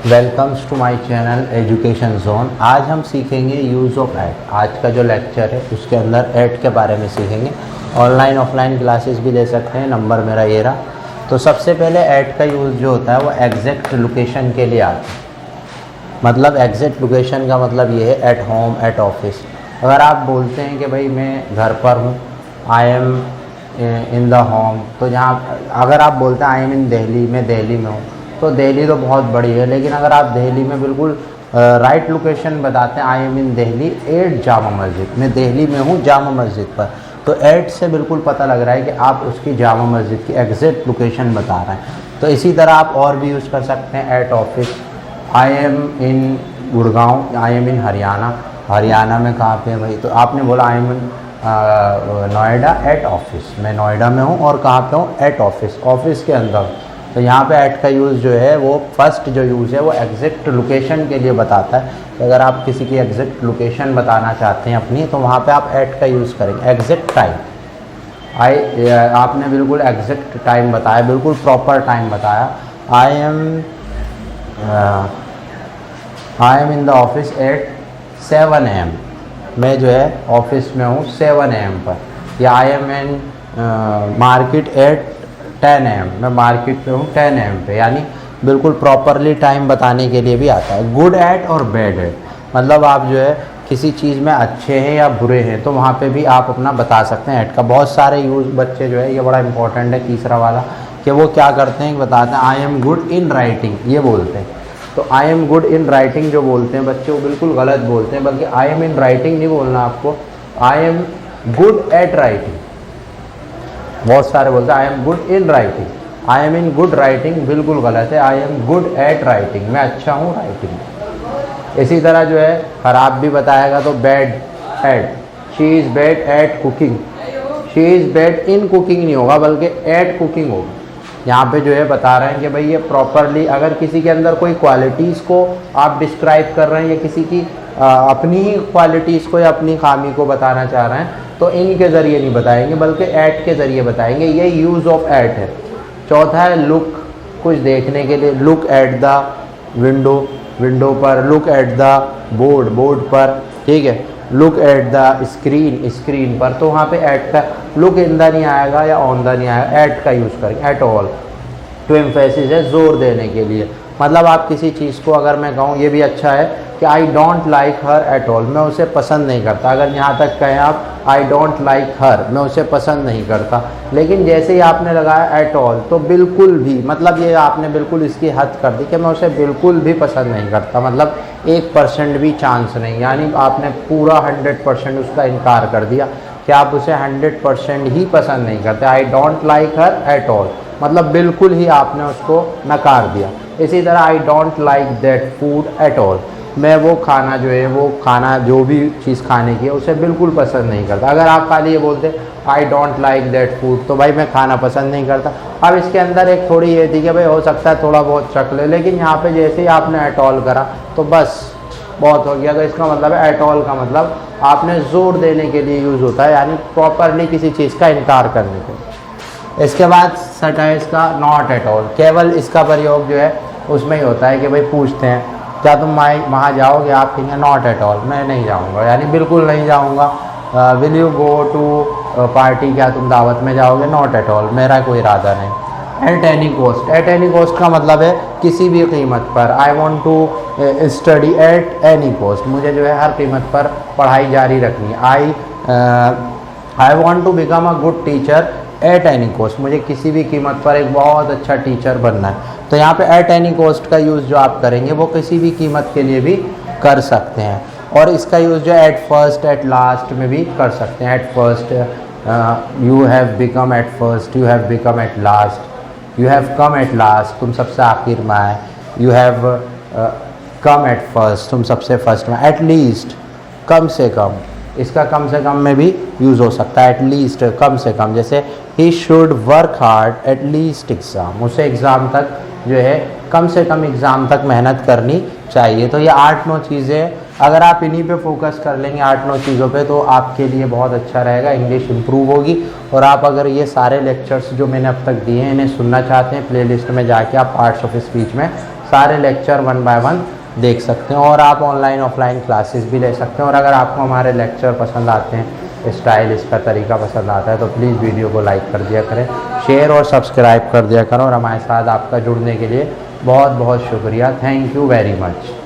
Welcomes to my channel education zone. आज हम सीखेंगे यूज़ ऑफ ऐट। आज का जो लेक्चर है उसके अंदर ऐट के बारे में सीखेंगे। ऑनलाइन ऑफलाइन क्लासेस भी ले सकते हैं, नंबर मेरा ये रहा। तो सबसे पहले ऐट का यूज़ जो होता है वो एग्जैक्ट लोकेशन के लिए आता है। मतलब एग्जैक्ट लोकेशन का मतलब ये है एट होम, एट ऑफिस। अगर आप बोलते हैं कि भाई मैं घर पर हूँ, आई एम इन द होम, तो जहाँ अगर आप बोलते हैं आई एम इन दिल्ली, मैं दिल्ली में हूँ, तो दिल्ली तो बहुत बड़ी है। लेकिन अगर आप दिल्ली में बिल्कुल राइट लोकेशन बताते हैं I am in Delhi at Jama Masjid, मैं दिल्ली में हूँ जामा मस्जिद पर, तो एट से बिल्कुल पता लग रहा है कि आप उसकी जामा मस्जिद की एग्जैक्ट लोकेशन बता रहे हैं। तो इसी तरह आप और भी यूज़ कर सकते हैं at office. I am in Gurgaon, I am in Haryana, Haryana में कहाँ पे है भाई, तो आपने बोला I am in Noida at office, मैं नोएडा में हूँ और कहाँ पे हूँ, एट ऑफिस, ऑफिस के अंदर। तो यहाँ पे ऐट का यूज़ जो है वो फर्स्ट जो यूज़ है वो एग्जैक्ट लोकेशन के लिए बताता है। तो अगर आप किसी की एग्जैक्ट लोकेशन बताना चाहते हैं अपनी, तो वहाँ पे आप ऐट का यूज़ करेंगे। एग्जैक्ट टाइम, आपने बिल्कुल एग्जैक्ट टाइम बताया, बिल्कुल प्रॉपर टाइम बताया। आई am in the office at 7 AM, मैं जो है ऑफिस में हूँ 7 AM पर। या आई am in market at 10 AM, मैं मार्केट पे हूँ 10 AM पे। यानी बिल्कुल प्रॉपरली टाइम बताने के लिए भी आता है। गुड एट और बैड एट, मतलब आप जो है किसी चीज़ में अच्छे हैं या बुरे हैं, तो वहाँ पे भी आप अपना बता सकते हैं। एट का बहुत सारे यूज़ बच्चे जो है, ये बड़ा इंपॉर्टेंट है तीसरा वाला, कि वो क्या करते हैं, बताते हैं I am good in writing, ये बोलते हैं। तो I am good in writing जो बोलते हैं बच्चे, वो बिल्कुल गलत बोलते हैं। बल्कि आई एम इन राइटिंग नहीं बोलना आपको, I am good at writing. बहुत सारे बोलते हैं I am good in writing, I am in good writing बिल्कुल गलत है। I am good at writing, मैं अच्छा हूँ राइटिंग में। इसी तरह जो है खराब भी बताएगा तो bad at, she is bad at cooking, she is bad in cooking नहीं होगा बल्कि एट कुकिंग होगा। यहाँ पे जो है बता रहे हैं कि भाई ये प्रॉपरली, अगर किसी के अंदर कोई क्वालिटीज़ को आप डिस्क्राइब कर रहे हैं या किसी की अपनी ही क्वालिटीज़ को या अपनी खामी को बताना चाह रहे हैं, तो इनके ज़रिए नहीं बताएंगे बल्कि ऐट के ज़रिए बताएंगे। ये यूज़ ऑफ ऐट है। चौथा है लुक, कुछ देखने के लिए, look at the window, window पर, look at the board, board पर, ठीक है, look at the screen, screen पर। तो वहाँ पे ऐट का लुक इन द नहीं आएगा या ऑन द नहीं आएगा, ऐट का यूज़ करेंगे। एट ऑल टू एम्फेसिस है, जोर देने के लिए। मतलब आप किसी चीज़ को, अगर मैं कहूँ ये भी अच्छा है कि I don't like her at all, मैं उसे पसंद नहीं करता। अगर यहाँ तक कहें आप आई डोंट लाइक हर, मैं उसे पसंद नहीं करता, लेकिन जैसे ही आपने लगाया एट ऑल, तो बिल्कुल भी, मतलब ये आपने बिल्कुल इसकी हद कर दी कि मैं उसे बिल्कुल भी पसंद नहीं करता, मतलब 1% भी चांस नहीं। यानी आपने पूरा 100% उसका इनकार कर दिया कि आप उसे 100% ही पसंद नहीं करते। I don't like her at all, मतलब बिल्कुल ही आपने उसको नकार दिया। इसी तरह I don't like that food at all, मैं वो खाना जो है, वो खाना जो भी चीज़ खाने की है उसे बिल्कुल पसंद नहीं करता। अगर आप खाली ये बोलते I don't like that food, तो भाई मैं खाना पसंद नहीं करता। अब इसके अंदर एक थोड़ी ये थी कि भाई हो सकता है थोड़ा बहुत चख ले, लेकिन यहाँ पे जैसे ही आपने एट ऑल करा तो बस बहुत हो गया। तो इसका मतलब है एट ऑल का मतलब आपने जोर देने के लिए यूज़ होता है, यानी प्रॉपरली किसी चीज़ का इनकार करने के। इसके बाद सटाइज का नॉट एट ऑल, केवल इसका प्रयोग जो है उसमें ही होता है कि भाई पूछते हैं क्या तुम वहाँ जाओगे, आप कहेंगे नॉट एट ऑल, मैं नहीं जाऊँगा, यानी बिल्कुल नहीं जाऊँगा। Will you go to party, क्या तुम दावत में जाओगे, नॉट एट ऑल, मेरा कोई इरादा नहीं। At any cost, at any cost का मतलब है किसी भी कीमत पर। I want to study at any cost, मुझे जो है हर कीमत पर पढ़ाई जारी रखनी है। I want to become a good teacher at any cost, मुझे किसी भी कीमत पर एक बहुत अच्छा टीचर बनना है। तो यहाँ पे एट एनी कॉस्ट का यूज़ जो आप करेंगे वो किसी भी कीमत के लिए भी कर सकते हैं। और इसका यूज़ जो एट फर्स्ट, एट लास्ट में भी कर सकते हैं। At first, you have become at first, you have become at last, you have come at last, तुम सबसे आखिर में आए। You have come at first, तुम सबसे फर्स्ट में। एट लीस्ट, कम से कम, इसका कम से कम में भी यूज़ हो सकता है। एट लीस्ट, कम से कम, जैसे he should work hard at least exam, उसे एग्ज़ाम तक जो है कम से कम एग्ज़ाम तक मेहनत करनी चाहिए। तो ये 8-9 चीज़ें, अगर आप इन्हीं पे फोकस कर लेंगे 8-9 चीज़ों पे, तो आपके लिए बहुत अच्छा रहेगा, इंग्लिश इंप्रूव होगी। और आप अगर ये सारे लेक्चर्स जो मैंने अब तक दिए हैं इन्हें सुनना चाहते हैं, प्लेलिस्ट में जाके आप पार्ट्स ऑफ स्पीच में सारे लेक्चर 1 बाय 1 देख सकते हैं। और आप ऑनलाइन ऑफलाइन क्लासेस भी ले सकते हैं। और अगर आपको हमारे लेक्चर पसंद आते हैं, स्टाइल इसका तरीका पसंद आता है, तो प्लीज़ वीडियो को लाइक कर दिया करें, शेयर और सब्सक्राइब कर दिया करें। और हमारे साथ आपका जुड़ने के लिए बहुत बहुत शुक्रिया। Thank you very much.